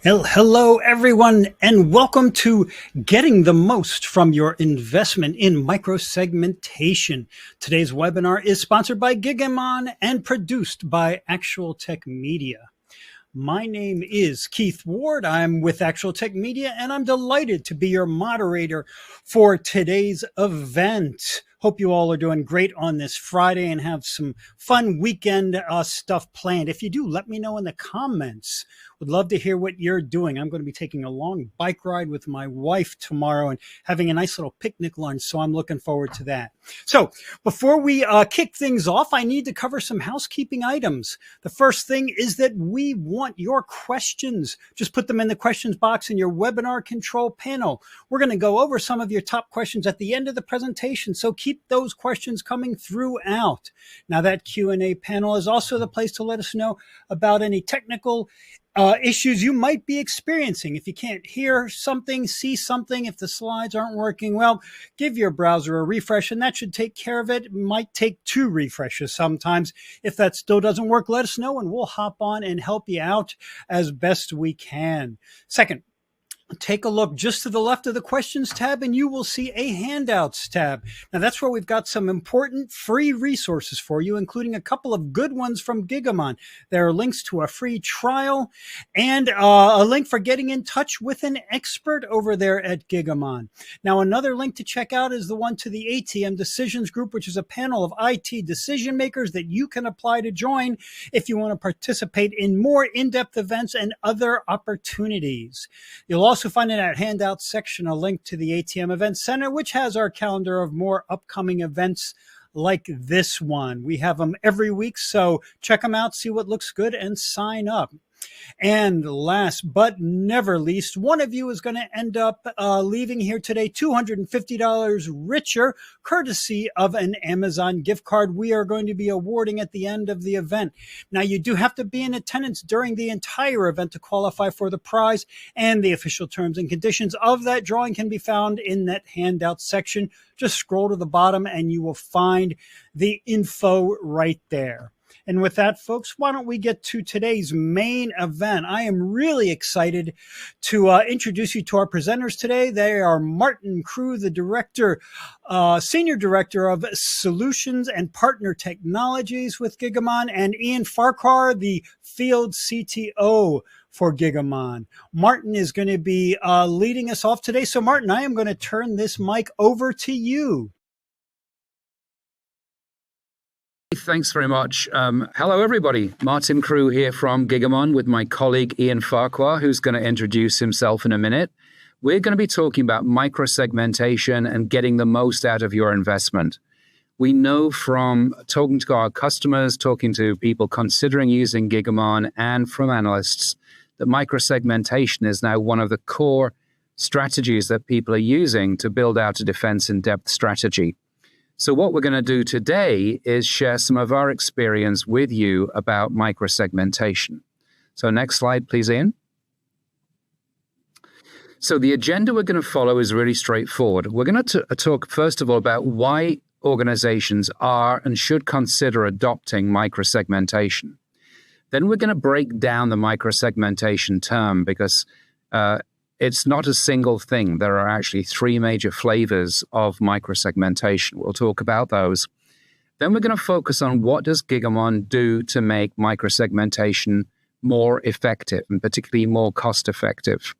Hello, everyone, and welcome to Getting the Most from Your Investment in Microsegmentation. Today's webinar is sponsored by Gigamon and produced by Actual Tech Media. My name is Keith Ward. I'm with Actual Tech Media, and I'm delighted to be your moderator for today's event. Hope you all are doing great on this Friday and have some fun weekend stuff planned. If you do, let me know in the comments. Would love to hear what you're doing. I'm going to be taking a long bike ride with my wife tomorrow and having a nice little picnic lunch, so I'm looking forward to that. So before we kick things off, I need to cover some housekeeping items. The first thing is that we want your questions. Just put them in the questions box in your webinar control panel. We're going to go over some of your top questions at the end of the presentation, so keep those questions coming throughout. Now, that Q&A panel is also the place to let us know about any technical issues you might be experiencing. If you can't hear something, see something, if the slides aren't working well, give your browser a refresh and that should take care of it. It might take 2 refreshes sometimes. If that still doesn't work, let us know and we'll hop on and help you out as best we can. Second, take a look just to the left of the questions tab and you will see a handouts tab. Now that's where we've got some important free resources for you, including a couple of good ones from Gigamon. There are links to a free trial and a link for getting in touch with an expert over there at Gigamon. Now another link to check out is the one to the ATM Decisions Group, which is a panel of IT decision makers that you can apply to join if you want to participate in more in-depth events and other opportunities. You'll also find in our handouts section a link to the ATM Event Center, which has our calendar of more upcoming events like this one. We have them every week, so check them out, see what looks good, and sign up. And last but never least, one of you is going to end up leaving here today $250 richer, courtesy of an Amazon gift card we are going to be awarding at the end of the event. Now, you do have to be in attendance during the entire event to qualify for the prize, and the official terms and conditions of that drawing can be found in that handout section. Just scroll to the bottom and you will find the info right there. And with that, folks, why don't we get to today's main event? I am really excited to introduce you to our presenters today. They are Martyn Crew, the director, senior director of solutions and partner technologies with Gigamon, and Ian Farquhar, the field CTO for Gigamon. Martyn is going to be leading us off today. So Martyn, I am going to turn this mic over to you. Thanks very much. Hello, everybody. Martyn Crew here from Gigamon with my colleague Ian Farquhar, who's going to introduce himself in a minute. We're going to be talking about microsegmentation and getting the most out of your investment. We know from talking to our customers, talking to people considering using Gigamon, and from analysts that microsegmentation is now one of the core strategies that people are using to build out a defense in-depth strategy. So what we're going to do today is share some of our experience with you about microsegmentation. So next slide, please, Ian. So the agenda we're going to follow is really straightforward. We're going to talk, first of all, about why organizations are and should consider adopting microsegmentation. Then we're going to break down the microsegmentation term because it's not a single thing. There are actually 3 major flavors of microsegmentation. We'll talk about those. Then we're going to focus on what does Gigamon do to make microsegmentation more effective and particularly more cost-effective.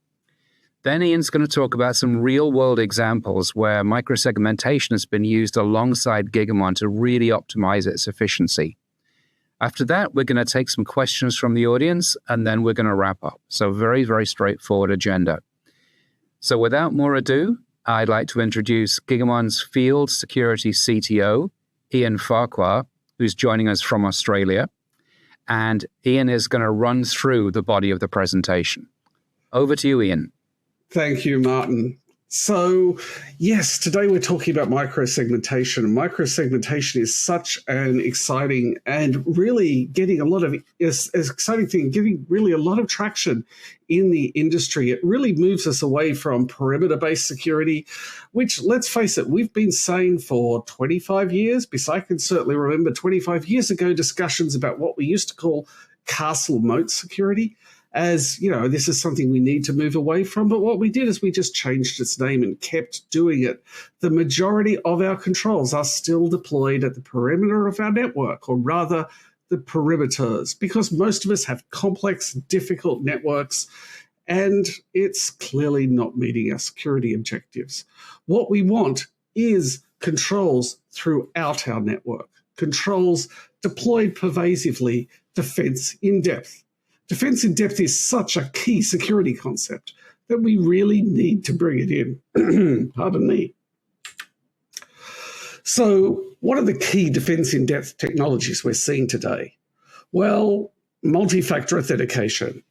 Then Ian's going to talk about some real-world examples where microsegmentation has been used alongside Gigamon to really optimize its efficiency. After that, we're going to take some questions from the audience, and then we're going to wrap up. So very, very straightforward agenda. So without more ado, I'd like to introduce Gigamon's Field Security CTO, Ian Farquhar, who's joining us from Australia. And Ian is going to run through the body of the presentation. Over to you, Ian. Thank you, Martyn. So, yes, today we're talking about microsegmentation. Microsegmentation is such an exciting and really getting a lot of exciting thing, getting really a lot of traction in the industry. It really moves us away from perimeter-based security, which, let's face it, we've been saying for 25 years. Because I can certainly remember 25 years ago discussions about what we used to call castle moat security. as, this is something we need to move away from. But what we did is we just changed its name and kept doing it. The majority of our controls are still deployed at the perimeter of our network, or rather the perimeters, because most of us have complex, difficult networks, and it's clearly not meeting our security objectives. What we want is controls throughout our network, controls deployed pervasively, defense in depth. Defense in depth is such a key security concept that we really need to bring it in. Pardon me. So what are the key defense in depth technologies we're seeing today? Well, multi-factor authentication.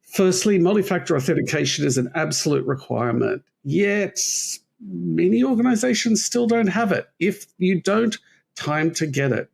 Firstly, multi-factor authentication is an absolute requirement, yet many organizations still don't have it. If you don't, time to get it.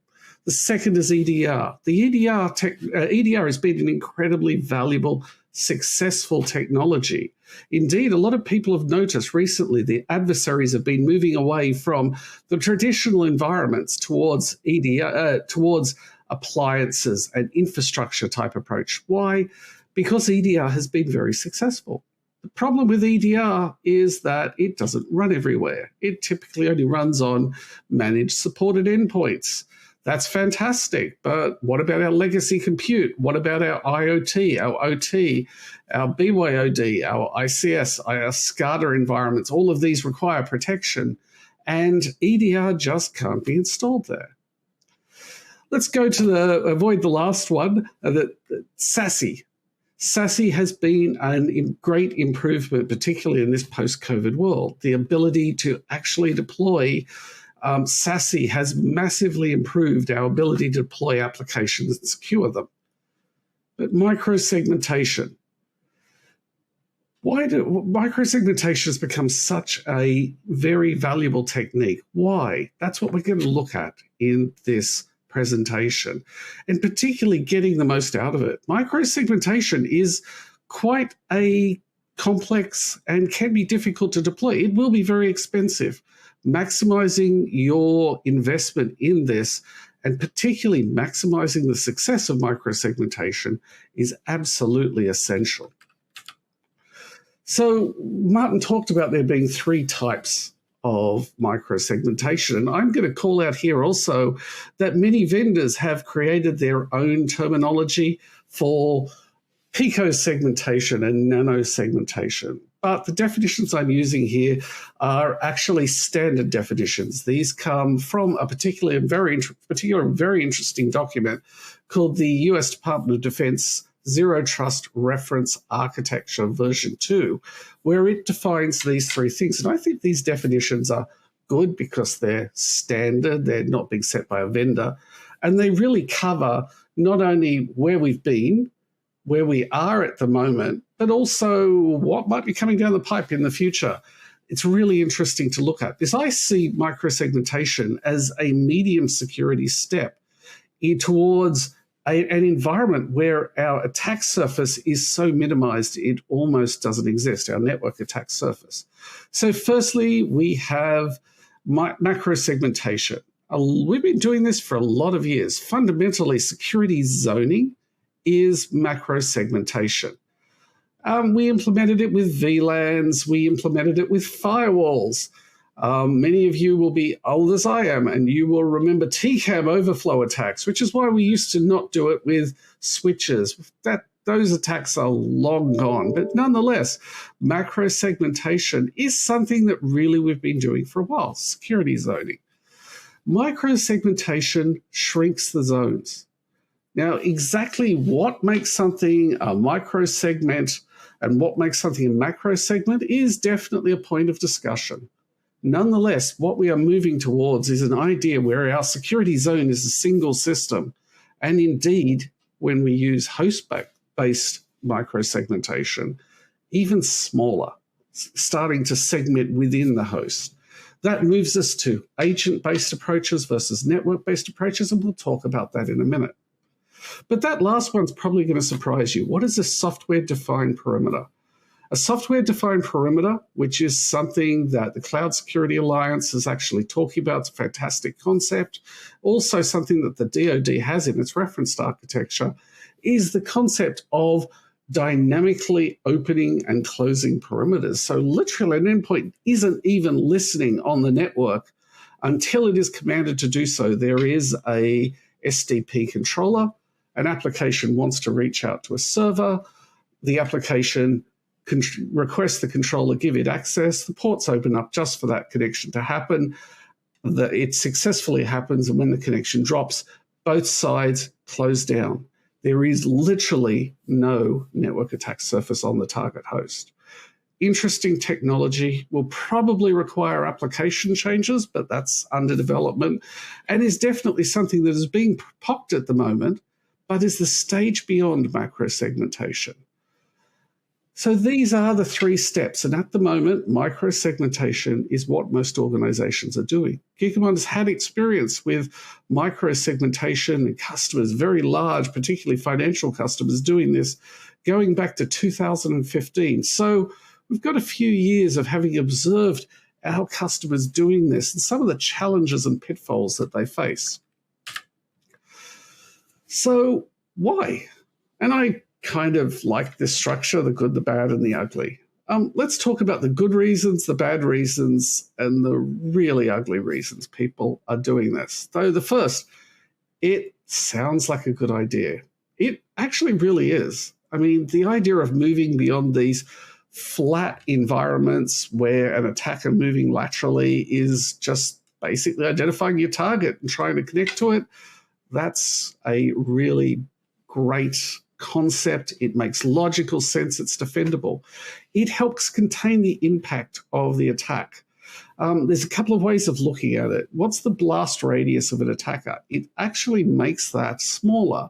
The second is EDR. The EDR has been an incredibly valuable, successful technology. Indeed, a lot of people have noticed recently the adversaries have been moving away from the traditional environments towards EDR, towards appliances and infrastructure type approach. Why? Because EDR has been very successful. The problem with EDR is that it doesn't run everywhere. It typically only runs on managed supported endpoints. That's fantastic, but what about our legacy compute? What about our IoT, our OT, our BYOD, our ICS, our SCADA environments? All of these require protection, and EDR just can't be installed there. Let's go to avoid the last one, the SASE. SASE has been a great improvement, particularly in this post-COVID world. The ability to actually deploy SASE has massively improved our ability to deploy applications and secure them. But microsegmentation. Why do microsegmentation has become such a very valuable technique? Why? That's what we're going to look at in this presentation, and particularly getting the most out of it. Microsegmentation is quite a complex and can be difficult to deploy. It will be very expensive. Maximizing your investment in this, and particularly maximizing the success of microsegmentation, is absolutely essential. So Martyn talked about there being 3 types of microsegmentation, and I'm going to call out here also that many vendors have created their own terminology for picosegmentation and nanosegmentation. But the definitions I'm using here are actually standard definitions. These come from a particular very interesting document called the US Department of Defense Zero Trust Reference Architecture version 2, where it defines these 3 things. And I think these definitions are good because they're standard, they're not being set by a vendor, and they really cover not only where we've been, where we are at the moment, but also what might be coming down the pipe in the future. It's really interesting to look at. I see microsegmentation as a medium security step towards an environment where our attack surface is so minimized it almost doesn't exist, our network attack surface. So firstly, we have macrosegmentation. We've been doing this for a lot of years. Fundamentally, security zoning is macrosegmentation. We implemented it with VLANs. We implemented it with firewalls. Many of you will be old as I am, and you will remember TCAM overflow attacks, which is why we used to not do it with switches. Those attacks are long gone. But nonetheless, macrosegmentation is something that really we've been doing for a while, security zoning. Microsegmentation shrinks the zones. Now, exactly what makes something a microsegment and what makes something a macrosegment is definitely a point of discussion. Nonetheless, what we are moving towards is an idea where our security zone is a single system. And indeed, when we use host-based microsegmentation, even smaller, starting to segment within the host. That moves us to agent-based approaches versus network-based approaches, and we'll talk about that in a minute. But that last one's probably going to surprise you. What is a software-defined perimeter? A software-defined perimeter, which is something that the Cloud Security Alliance is actually talking about. It's a fantastic concept. Also something that the DoD has in its referenced architecture, is the concept of dynamically opening and closing perimeters. So literally an endpoint isn't even listening on the network until it is commanded to do so. There is a SDP controller. An application wants to reach out to a server. The application requests the controller give it access. The ports open up just for that connection to happen. It successfully happens, and when the connection drops, both sides close down. There is literally no network attack surface on the target host. Interesting technology, will probably require application changes, but that's under development and is definitely something that is being POC'd at the moment, but is the stage beyond macro segmentation. So these are the 3 steps, and at the moment, micro-segmentation is what most organizations are doing. Gigamon has had experience with micro-segmentation and customers, very large, particularly financial customers, doing this going back to 2015. So we've got a few years of having observed our customers doing this and some of the challenges and pitfalls that they face. So why? And I kind of like this structure, the good, the bad, and the ugly. Let's talk about the good reasons, the bad reasons, and the really ugly reasons people are doing this. So the first, it sounds like a good idea. It actually really is. I mean, the idea of moving beyond these flat environments where an attacker moving laterally is just basically identifying your target and trying to connect to it, that's a really great concept. It makes logical sense. It's defendable. It helps contain the impact of the attack. There's a couple of ways of looking at it. What's the blast radius of an attacker? It actually makes that smaller.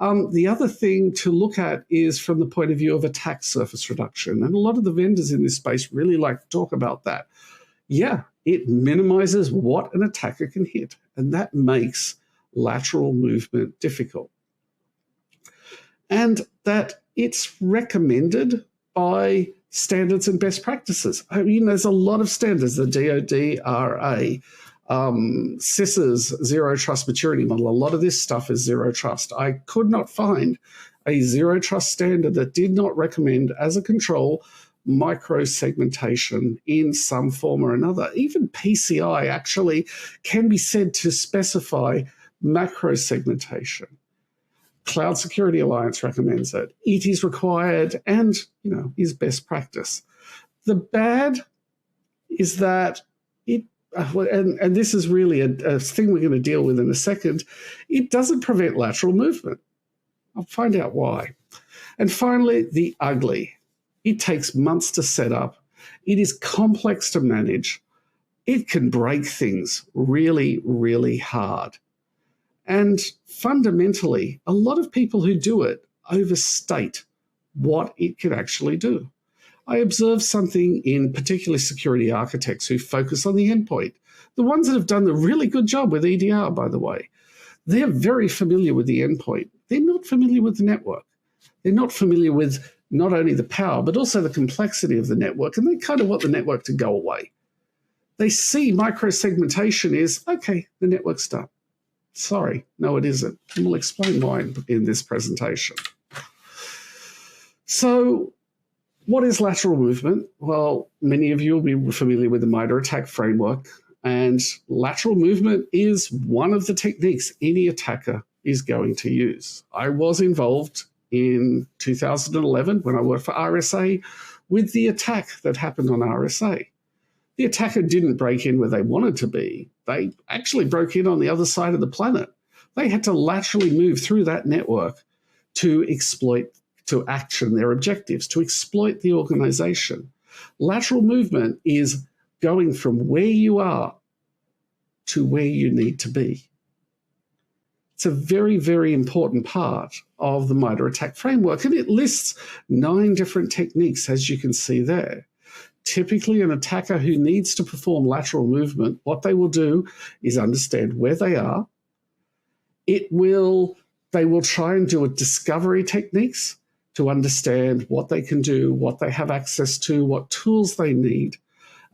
The other thing to look at is from the point of view of attack surface reduction. And a lot of the vendors in this space really like to talk about that. Yeah, it minimizes what an attacker can hit, and that makes lateral movement difficult. And that it's recommended by standards and best practices. I mean, there's a lot of standards, the DoD RA, CISA's Zero Trust Maturity Model. A lot of this stuff is zero trust. I could not find a zero trust standard that did not recommend as a control micro-segmentation in some form or another. Even PCI actually can be said to specify macro-segmentation. Cloud Security Alliance recommends it. It is required and, is best practice. The bad is that it, and this is really a thing we're going to deal with in a second, it doesn't prevent lateral movement. I'll find out why. And finally, the ugly. It takes months to set up. It is complex to manage. It can break things really, really hard. And fundamentally, a lot of people who do it overstate what it can actually do. I observed something in particularly security architects who focus on the endpoint. The ones that have done the really good job with EDR, by the way, they're very familiar with the endpoint. They're not familiar with the network. They're not familiar with not only the power, but also the complexity of the network, and they kind of want the network to go away. They see micro-segmentation is, okay, the network's done. Sorry, no, it isn't. And we'll explain why in this presentation. So what is lateral movement? Well, many of you will be familiar with the MITRE ATT&CK framework, and lateral movement is one of the techniques any attacker is going to use. I was involved in 2011 when I worked for RSA with the attack that happened on RSA. The attacker didn't break in where they wanted to be. They actually broke in on the other side of the planet. They had to laterally move through that network to exploit, to action their objectives, to exploit the organization. Lateral movement is going from where you are to where you need to be. It's a very, very important part of the MITRE ATT&CK framework, and it lists 9 different techniques, as you can see there. Typically, an attacker who needs to perform lateral movement, what they will do is understand where they are. They will try and do a discovery techniques to understand what they can do, what they have access to, what tools they need,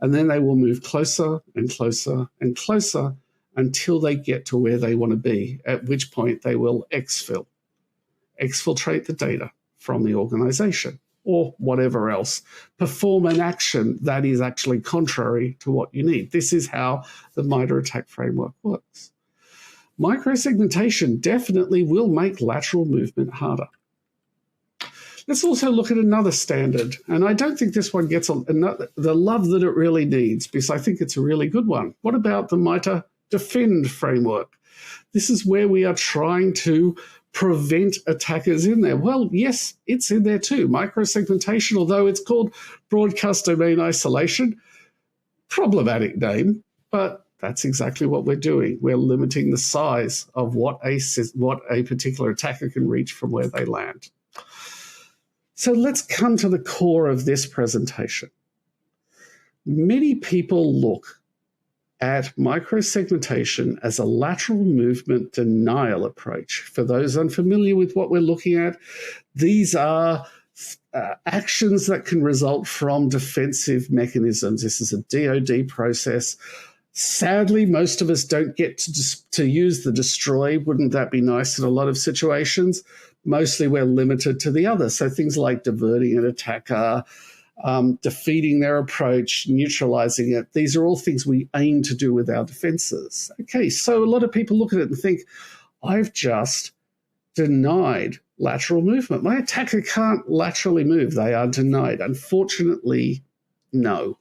and then they will move closer and closer and closer until they get to where they want to be, at which point they will exfil. exfiltrate the data from the organization or whatever else, perform an action that is actually contrary to what you need. This is how the MITRE ATT&CK framework works. Microsegmentation definitely will make lateral movement harder. Let's also look at another standard, and I don't think this one gets the love that it really needs, because I think it's a really good one. What about the MITRE DEFEND framework? This is where we are trying to prevent attackers in there. Well, yes, it's in there too. Microsegmentation, although it's called broadcast domain isolation, problematic name, but that's exactly what we're doing. We're limiting the size of what a particular attacker can reach from where they land. So let's come to the core of this presentation. Many people look at microsegmentation as a lateral movement denial approach. For those unfamiliar with what we're looking at, these are actions that can result from defensive mechanisms. This is a DoD process. Sadly, most of us don't get to use the destroy. Wouldn't that be nice in a lot of situations? Mostly we're limited to the other. So things like diverting an attacker, defeating their approach, neutralizing it. These are all things we aim to do with our defenses. Okay, so a lot of people look at it and think, I've just denied lateral movement. My attacker can't laterally move. They are denied. Unfortunately, no.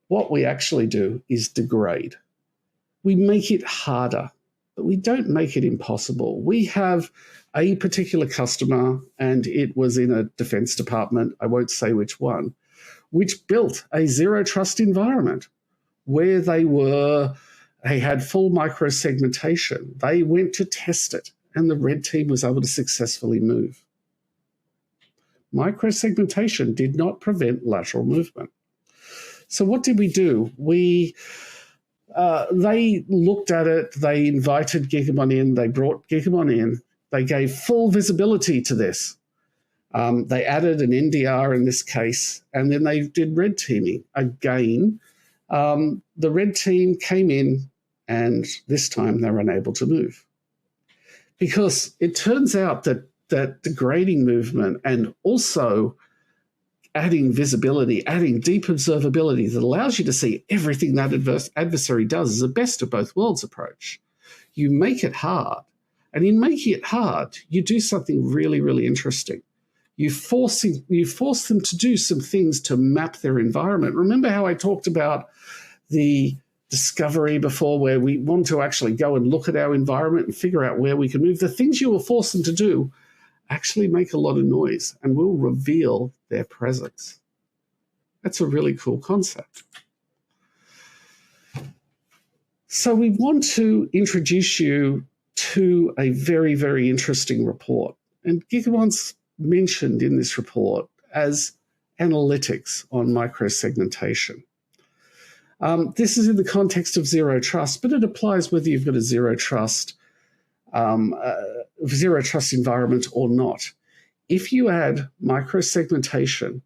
What we actually do is degrade. We make it harder, but we don't make it impossible. We have a particular customer, and it was in a defense department, I won't say which one, which built a zero trust environment where they had full microsegmentation. They went to test it, and the red team was able to successfully move. Microsegmentation did not prevent lateral movement. So what did we do? They looked at it, they invited Gigamon in, they brought Gigamon in, they gave full visibility to this. They added an NDR in this case, and then they did red teaming. Again, the red team came in, and this time they were unable to move. Because it turns out that degrading movement and also adding visibility, adding deep observability that allows you to see everything that adversary does is a best of both worlds approach. You make it hard. And in making it hard, you do something really, really interesting. You force them to do some things to map their environment. Remember how I talked about the discovery before, where we want to actually go and look at our environment and figure out where we can move? The things you will force them to do actually make a lot of noise and will reveal their presence. That's a really cool concept. So we want to introduce you to a very, very interesting report. And Gigamon's mentioned in this report as analytics on microsegmentation. This is in the context of zero trust, but it applies whether you've got a zero trust environment or not. If you add microsegmentation,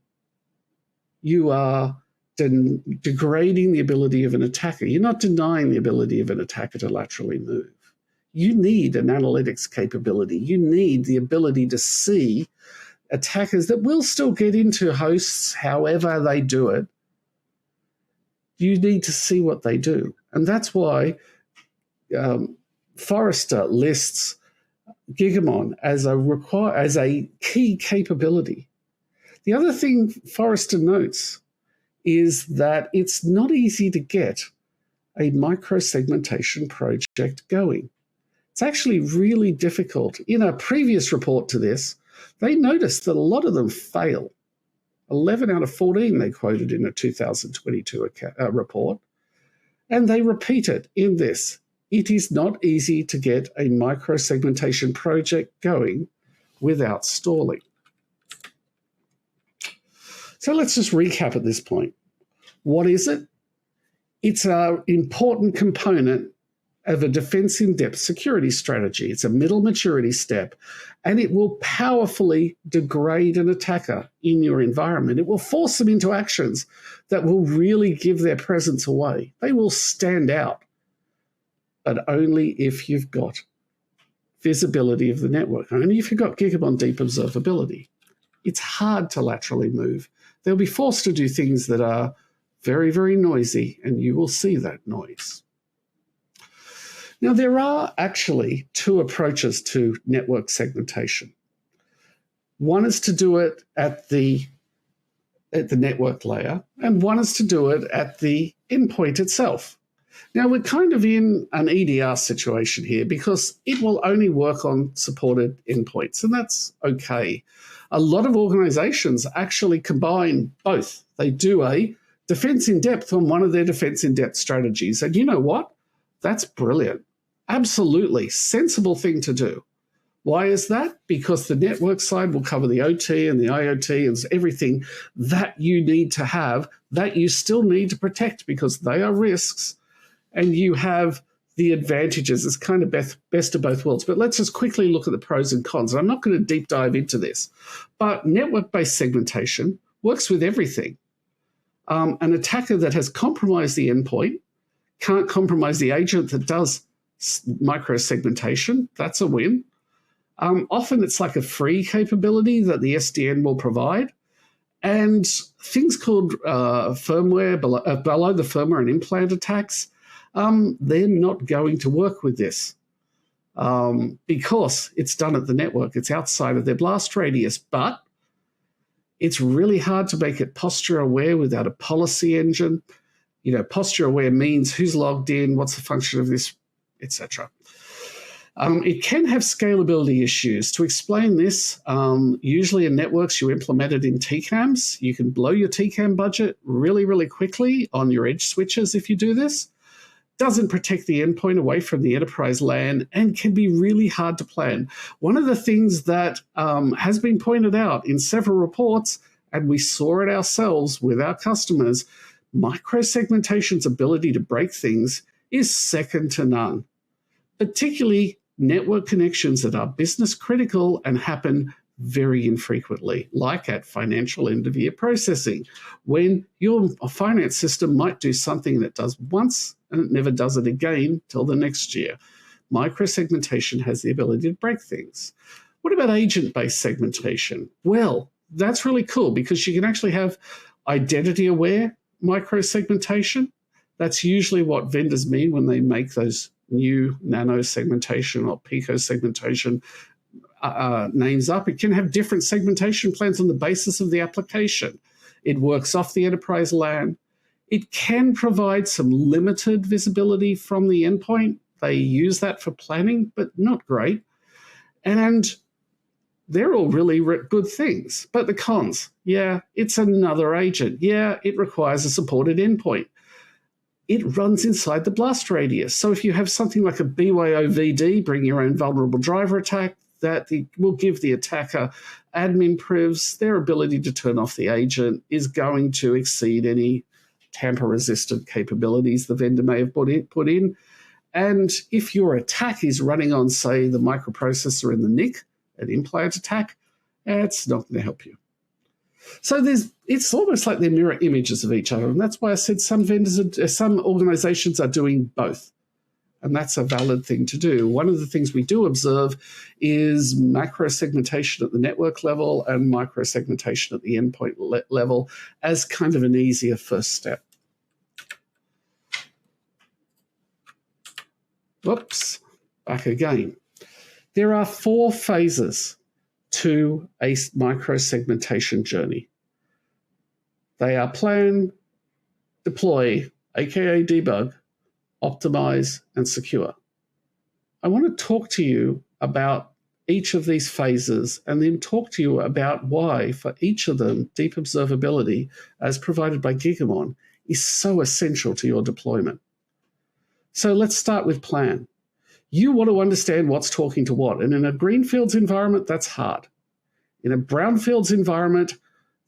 you are degrading the ability of an attacker. You're not denying the ability of an attacker to laterally move. You need an analytics capability. You need the ability to see attackers that will still get into hosts however they do it. You need to see what they do. And that's why Forrester lists Gigamon as a key capability. The other thing Forrester notes is that it's not easy to get a microsegmentation project going. It's actually really difficult. In a previous report to this, they noticed that a lot of them fail. 11 out of 14 they quoted in a 2022 report, and they repeat it in this. It is not easy to get a microsegmentation project going without stalling. So let's just recap at this point. What is it? It's an important component of a defense in-depth security strategy. It's a middle maturity step, and it will powerfully degrade an attacker in your environment. It will force them into actions that will really give their presence away. They will stand out, but only if you've got visibility of the network. Only if you've got Gigamon Deep Observability. It's hard to laterally move. They'll be forced to do things that are very, very noisy, and you will see that noise. Now, there are actually two approaches to network segmentation. One is to do it at the network layer, and one is to do it at the endpoint itself. Now, we're kind of in an EDR situation here because it will only work on supported endpoints, and that's okay. A lot of organizations actually combine both. They do a defense in depth on one of their defense in depth strategies. And you know what? That's brilliant. Absolutely sensible thing to do. Why is that? Because the network side will cover the OT and the IoT and everything that you need to have, that you still need to protect because they are risks. And you have the advantages. It's kind of best of both worlds. But let's just quickly look at the pros and cons. I'm not going to deep dive into this. But network-based segmentation works with everything. An attacker that has compromised the endpoint can't compromise the agent that does micro-segmentation. That's a win. Often it's like a free capability that the SDN will provide. And things called firmware, below the firmware and implant attacks, they're not going to work with this because it's done at the network. It's outside of their blast radius, but it's really hard to make it posture aware without a policy engine. You know, posture aware means who's logged in, what's the function of this, etc. It can have scalability issues. To explain this, usually in networks, you implement it in TCAMs. You can blow your TCAM budget really, really quickly on your edge switches if you do this. Doesn't protect the endpoint away from the enterprise LAN and can be really hard to plan. One of the things that has been pointed out in several reports, and we saw it ourselves with our customers, microsegmentation's ability to break things is second to none, particularly network connections that are business critical and happen very infrequently, like at financial end-of-year processing, when your finance system might do something that it does once and it never does it again till the next year. Microsegmentation has the ability to break things. What about agent-based segmentation? Well, that's really cool because you can actually have identity-aware microsegmentation. That's usually what vendors mean when they make those new nano segmentation or pico segmentation names up. It can have different segmentation plans on the basis of the application. It works off the enterprise LAN. It can provide some limited visibility from the endpoint. They use that for planning, but not great. And they're all really good things. But the cons, yeah, it's another agent. Yeah, it requires a supported endpoint. It runs inside the blast radius. So if you have something like a BYOVD, bring your own vulnerable driver attack, that will give the attacker admin privs. Their ability to turn off the agent is going to exceed any tamper-resistant capabilities the vendor may have put in. And if your attack is running on, say, the microprocessor in the NIC, an implant attack, it's not going to help you. So it's almost like they're mirror images of each other. And that's why I said some organizations are doing both. And that's a valid thing to do. One of the things we do observe is macro segmentation at the network level and micro segmentation at the endpoint level as kind of an easier first step. Whoops, back again. There are 4 phases to a micro segmentation journey. They are plan, deploy, aka debug, optimize, and secure. I want to talk to you about each of these phases and then talk to you about why, for each of them, deep observability, as provided by Gigamon, is so essential to your deployment. So let's start with plan. You want to understand what's talking to what, and in a greenfields environment, that's hard. In a brownfields environment,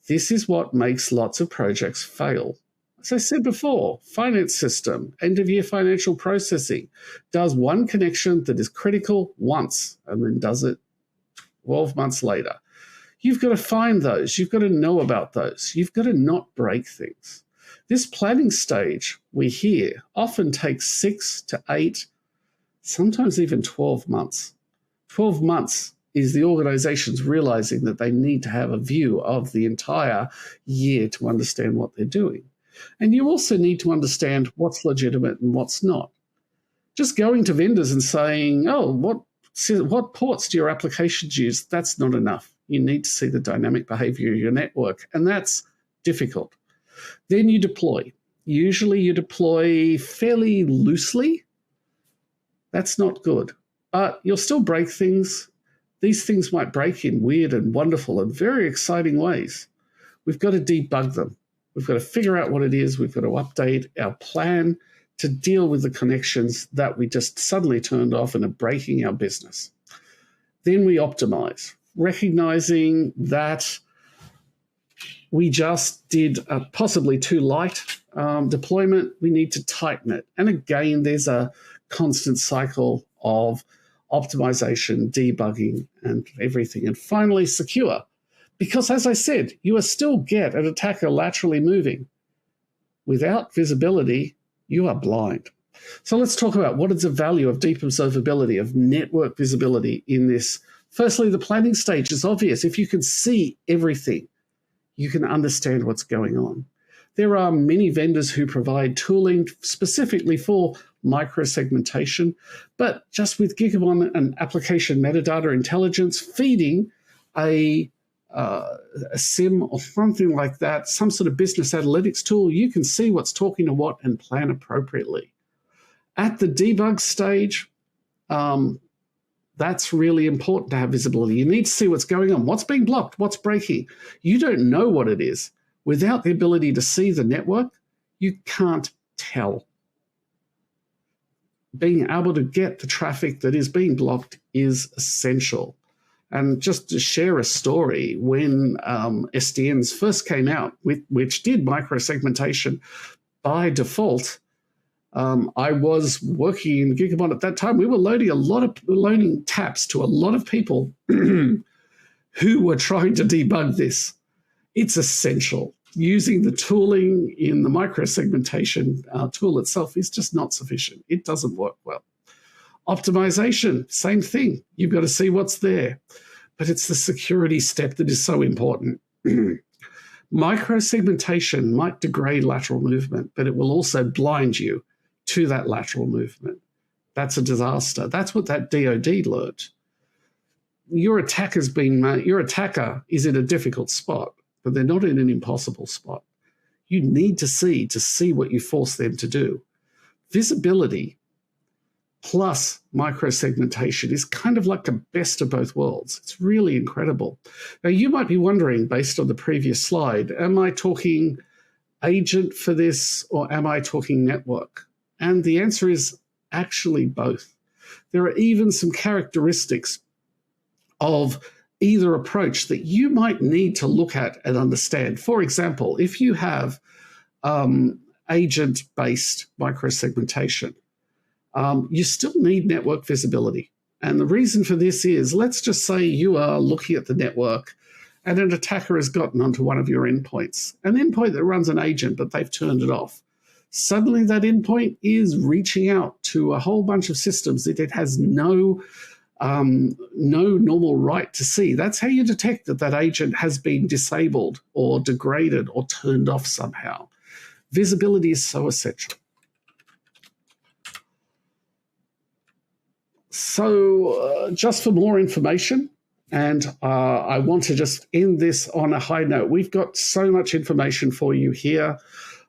this is what makes lots of projects fail. As I said before, finance system, end-of-year financial processing, does one connection that is critical once and then does it 12 months later. You've got to find those. You've got to know about those. You've got to not break things. This planning stage, we hear, often takes 6 to 8, sometimes even 12 months. 12 months is the organizations realizing that they need to have a view of the entire year to understand what they're doing. And you also need to understand what's legitimate and what's not. Just going to vendors and saying, oh, what ports do your applications use? That's not enough. You need to see the dynamic behavior of your network, and that's difficult. Then you deploy. Usually you deploy fairly loosely. That's not good. But you'll still break things. These things might break in weird and wonderful and very exciting ways. We've got to debug them. We've got to figure out what it is. We've got to update our plan to deal with the connections that we just suddenly turned off and are breaking our business. Then we optimize, recognizing that we just did a possibly too light deployment. We need to tighten it. And again, there's a constant cycle of optimization, debugging, and everything. And finally, secure. Because as I said, you will still get an attacker laterally moving. Without visibility, you are blind. So let's talk about what is the value of deep observability, of network visibility in this. Firstly, the planning stage is obvious. If you can see everything, you can understand what's going on. There are many vendors who provide tooling specifically for microsegmentation, but just with Gigamon and application metadata intelligence, feeding a SIM or something like that, some sort of business analytics tool, you can see what's talking to what and plan appropriately. At the debug stage, that's really important to have visibility. You need to see what's going on, what's being blocked, what's breaking. You don't know what it is. Without the ability to see the network, you can't tell. Being able to get the traffic that is being blocked is essential. And just to share a story, when SDNs first came out, which did microsegmentation by default, I was working in Gigamon at that time. We were loading taps to a lot of people who were trying to debug this. It's essential. Using the tooling in the microsegmentation tool itself is just not sufficient. It doesn't work well. Optimization, same thing. You've got to see what's there. But it's the security step that is so important. Microsegmentation might degrade lateral movement, but it will also blind you to that lateral movement. That's a disaster. That's what that DoD learned. Your attacker is in a difficult spot, but they're not in an impossible spot. You need to see what you force them to do. Visibility plus microsegmentation is kind of like the best of both worlds. It's really incredible. Now, you might be wondering, based on the previous slide, am I talking agent for this or am I talking network? And the answer is actually both. There are even some characteristics of either approach that you might need to look at and understand. For example, if you have agent-based microsegmentation, you still need network visibility. And the reason for this is, let's just say you are looking at the network and an attacker has gotten onto one of your endpoints, an endpoint that runs an agent, but they've turned it off. Suddenly that endpoint is reaching out to a whole bunch of systems that it has no normal right to see. That's how you detect that that agent has been disabled or degraded or turned off somehow. Visibility is so essential. So just for more information, and I want to just end this on a high note. We've got so much information for you here.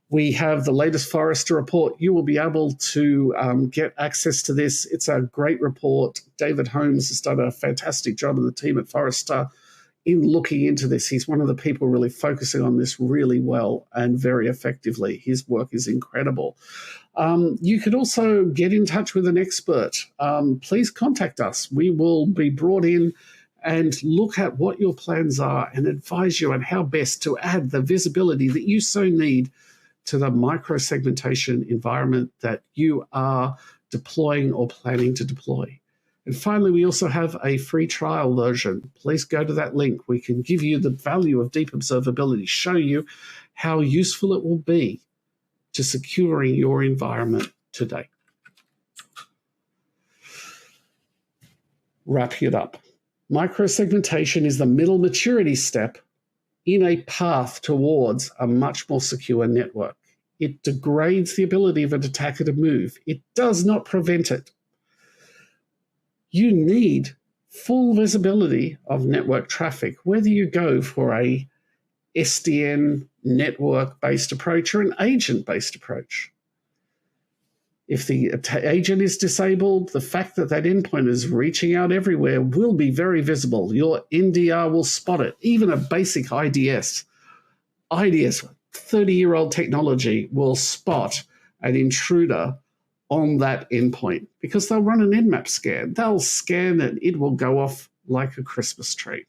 We have the latest Forrester report. You will be able to get access to this. It's a great report. David Holmes has done a fantastic job of the team at Forrester in looking into this. He's one of the people really focusing on this really well and very effectively. His work is incredible. You could also get in touch with an expert. Please contact us. We will be brought in and look at what your plans are and advise you on how best to add the visibility that you so need to the microsegmentation environment that you are deploying or planning to deploy. And finally, we also have a free trial version. Please go to that link. We can give you the value of deep observability, show you how useful it will be to securing your environment today. Wrapping it up. Microsegmentation is the middle maturity step in a path towards a much more secure network. It degrades the ability of an attacker to move. It does not prevent it. You need full visibility of network traffic, whether you go for a SDN network-based approach or an agent-based approach. If the agent is disabled, the fact that that endpoint is reaching out everywhere will be very visible. Your NDR will spot it. Even a basic IDS, 30-year-old technology, will spot an intruder on that endpoint because they'll run an Nmap scan. They'll scan it. It will go off like a Christmas tree.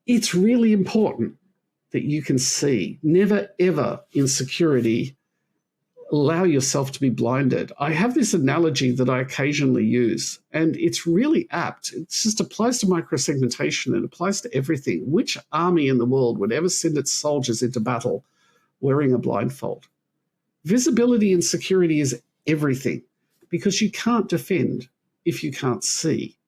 It's really important that you can see. Never, ever in security allow yourself to be blinded. I have this analogy that I occasionally use, and it's really apt. It just applies to microsegmentation and applies to everything. Which army in the world would ever send its soldiers into battle wearing a blindfold? Visibility in security is everything because you can't defend if you can't see.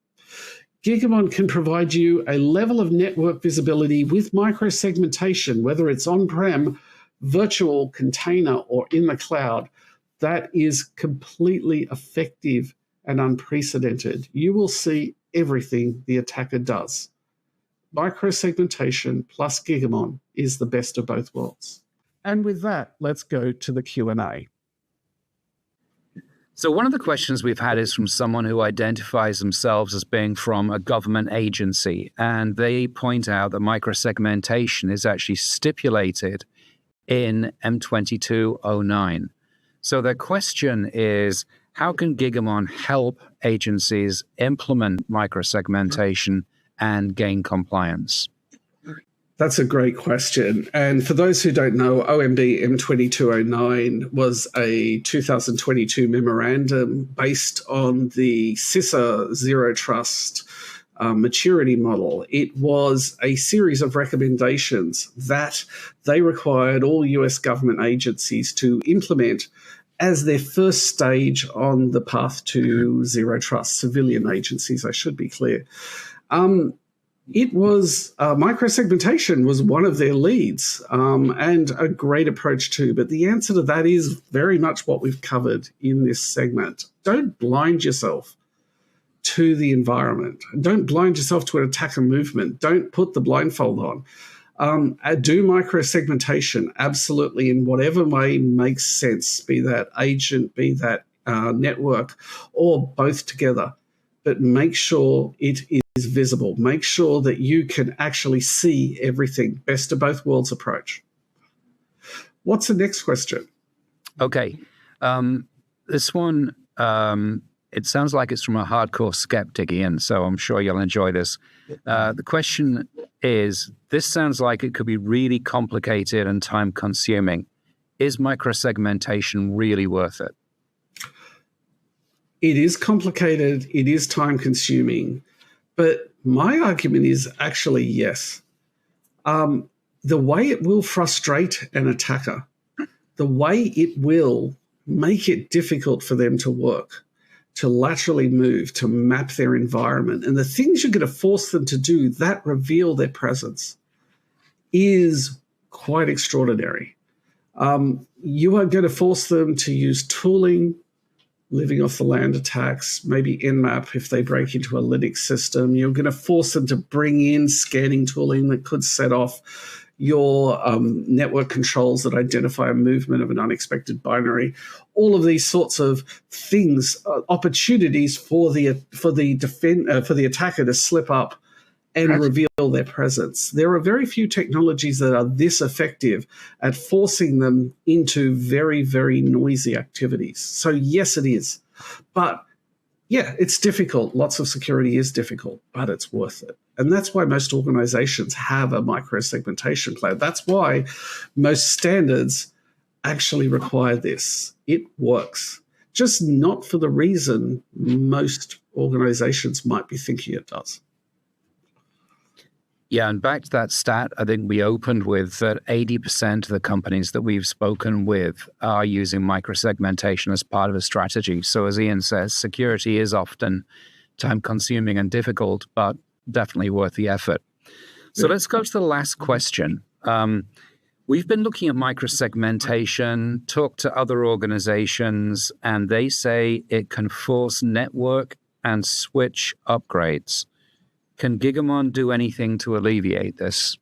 Gigamon can provide you a level of network visibility with microsegmentation, whether it's on-prem, virtual, container, or in the cloud, that is completely effective and unprecedented. You will see everything the attacker does. Microsegmentation plus Gigamon is the best of both worlds. And with that, let's go to the Q&A. So one of the questions we've had is from someone who identifies themselves as being from a government agency, and they point out that microsegmentation is actually stipulated in M2209. So their question is, how can Gigamon help agencies implement microsegmentation and gain compliance? That's a great question. And for those who don't know, OMB M2209 was a 2022 memorandum based on the CISA Zero Trust maturity model. It was a series of recommendations that they required all US government agencies to implement as their first stage on the path to zero trust, civilian agencies, I should be clear. It was microsegmentation was one of their leads and a great approach too. But the answer to that is very much what we've covered in this segment. Don't blind yourself to the environment. Don't blind yourself to an attacker movement. Don't put the blindfold on. Do microsegmentation absolutely in whatever way makes sense, be that agent, be that network, or both together. But make sure it is visible. Make sure that you can actually see everything. Best of both worlds approach. What's the next question? Okay. This one, it sounds like it's from a hardcore skeptic, Ian, so I'm sure you'll enjoy this. The question is, this sounds like it could be really complicated and time-consuming. Is microsegmentation really worth it? It is complicated. It is time-consuming. But my argument is actually yes. The way it will frustrate an attacker, the way it will make it difficult for them to work, to laterally move, to map their environment, and the things you're going to force them to do that reveal their presence is quite extraordinary. You are going to force them to use tooling, living off the land attacks, maybe Nmap if they break into a Linux system. You're going to force them to bring in scanning tooling that could set off your network controls that identify a movement of an unexpected binary. All of these sorts of things, opportunities for the attacker to slip up and reveal their presence. There are very few technologies that are this effective at forcing them into very, very noisy activities. So yes, it is. But yeah, it's difficult. Lots of security is difficult, but it's worth it. And that's why most organizations have a microsegmentation plan. That's why most standards actually require this. It works, just not for the reason most organizations might be thinking it does. Yeah, and back to that stat, I think we opened with that 80% of the companies that we've spoken with are using microsegmentation as part of a strategy. So as Ian says, security is often time-consuming and difficult, but definitely worth the effort. So let's go to the last question. We've been looking at microsegmentation, talked to other organizations, and they say it can force network and switch upgrades. Can Gigamon do anything to alleviate this?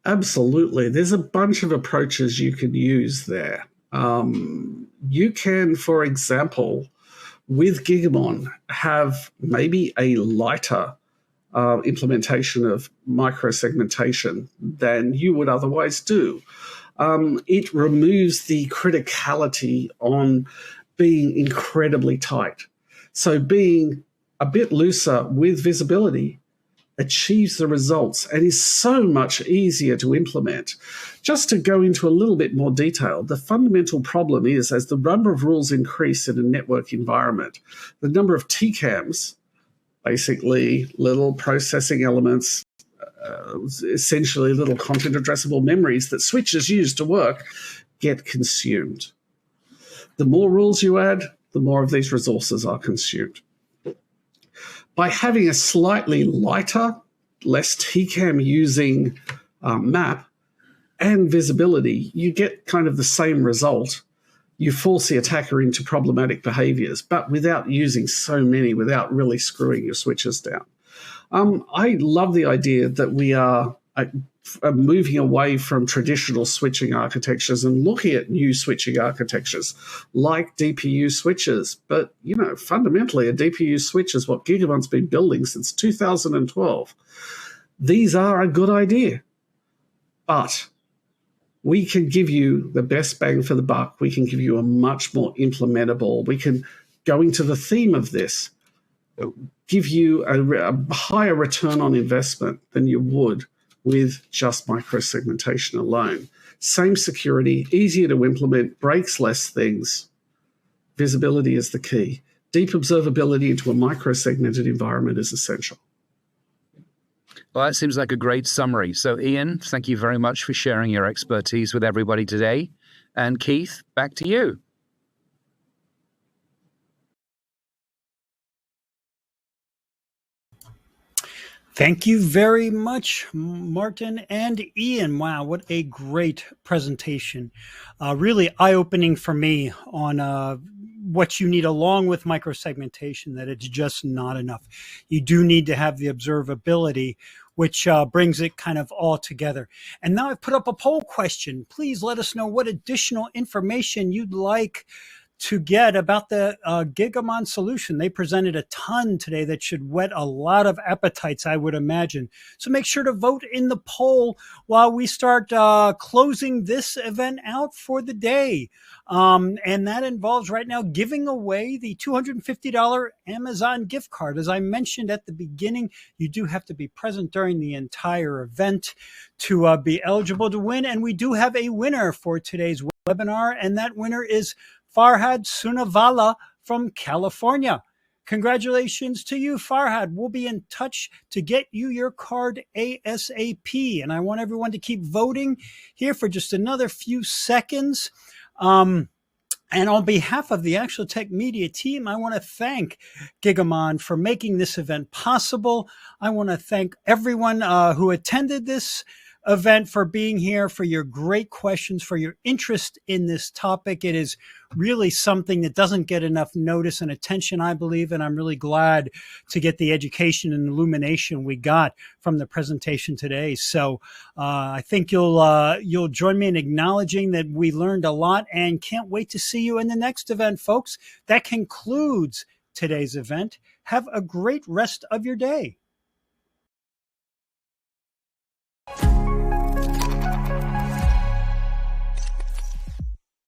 Absolutely. There's a bunch of approaches you can use there. You can, for example, with Gigamon, have maybe a lighter implementation of microsegmentation than you would otherwise do. It removes the criticality on being incredibly tight. So being a bit looser with visibility achieves the results and is so much easier to implement. Just to go into a little bit more detail, the fundamental problem is as the number of rules increase in a network environment, the number of TCAMs, basically little processing elements, essentially little content addressable memories that switches use to work, get consumed. The more rules you add, the more of these resources are consumed. By having a slightly lighter, less TCAM using map and visibility, you get kind of the same result. You force the attacker into problematic behaviors, but without using so many, without really screwing your switches down. I love the idea that we are moving away from traditional switching architectures and looking at new switching architectures like DPU switches. But, you know, fundamentally, a DPU switch is what Gigamon's been building since 2012. These are a good idea, but we can give you the best bang for the buck. We can give you a much more implementable, we can, going to the theme of this, give you a higher return on investment than you would with just microsegmentation alone. Same security, easier to implement, breaks less things. Visibility is the key. Deep observability into a microsegmented environment is essential. Well, that seems like a great summary. So, Ian, thank you very much for sharing your expertise with everybody today. And Keith, back to you. Thank you very much, Martyn and Ian. Wow, what a great presentation. Really eye-opening for me on what you need along with microsegmentation, that it's just not enough. You do need to have the observability, which brings it kind of all together. And now I've put up a poll question. Please let us know what additional information you'd like to get about the Gigamon solution. They presented a ton today that should whet a lot of appetites, I would imagine. So make sure to vote in the poll while we start closing this event out for the day. And that involves right now giving away the $250 Amazon gift card. As I mentioned at the beginning, you do have to be present during the entire event to be eligible to win. And we do have a winner for today's webinar, and that winner is Farhad Sunavala from California. Congratulations to you, Farhad. We'll be in touch to get you your card ASAP. And I want everyone to keep voting here for just another few seconds. And on behalf of the Actual Tech Media team, I want to thank Gigamon for making this event possible. I want to thank everyone who attended this event for being here, for your great questions, for your interest in this topic. It is really something that doesn't get enough notice and attention, I believe, and I'm really glad to get the education and illumination we got from the presentation today. So I think you'll join me in acknowledging that we learned a lot, and can't wait to see you in the next event, folks. That concludes today's event. Have a great rest of your day.